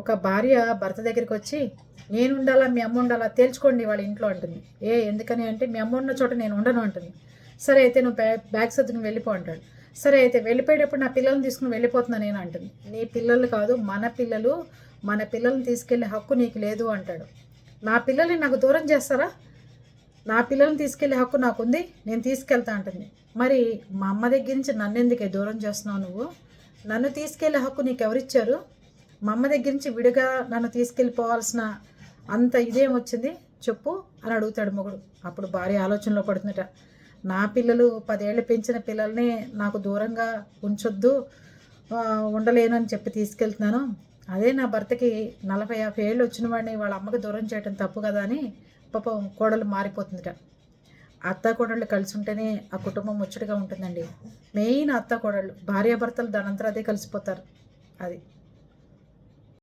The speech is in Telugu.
ఒక భార్య భర్త దగ్గరికి వచ్చి, నేను ఉండాలా మీ అమ్మ ఉండాలా తేల్చుకోండి వాళ్ళ ఇంట్లో అంటుంది. ఎందుకని అంటే, మీ అమ్మ ఉన్న చోట నేను ఉండను అంటుంది. సరే అయితే నువ్వు బ్యాగ్ సర్దుకుని వెళ్ళిపో అంటాడు. సరే అయితే వెళ్ళిపోయేటప్పుడు నా పిల్లల్ని తీసుకుని వెళ్ళిపోతున్నా నేను అంటుంది. నీ పిల్లలు కాదు మన పిల్లలు, మన పిల్లల్ని తీసుకెళ్లే హక్కు నీకు లేదు అంటాడు. నా పిల్లల్ని నాకు దూరం చేస్తారా? నా పిల్లల్ని తీసుకెళ్లే హక్కు నాకుంది, నేను తీసుకెళ్తా అంటుంది. మరి మా అమ్మ దగ్గర నుంచి నన్ను ఎందుకే దూరం చేస్తున్నావు నువ్వు? నన్ను తీసుకెళ్లే హక్కు నీకు ఎవరిచ్చారు? మా అమ్మ దగ్గర నుంచి విడిగా నన్ను తీసుకెళ్ళిపోవాల్సిన అంత ఇదేం వచ్చింది చెప్పు అని అడుగుతాడు మొగుడు. అప్పుడు భార్య ఆలోచనలో పడుతుందట. నా పిల్లలు 10 ఏళ్ళు పెంచిన పిల్లల్ని నాకు దూరంగా ఉంచొద్దు, ఉండలేను అని చెప్పి తీసుకెళ్తున్నాను. అదే నా భర్తకి 40-50 ఏళ్ళు వచ్చిన వాడిని వాళ్ళ అమ్మకి దూరం చేయడం తప్పు కదా అని పాపం కోడలు మారిపోతుందిట. అత్త కోడళ్ళు కలిసి ఉంటేనే ఆ కుటుంబం ముచ్చటగా ఉంటుందండి. మెయిన్ అత్త కోడళ్ళు, భార్యాభర్తలు దానంతరం అదే కలిసిపోతారు. అది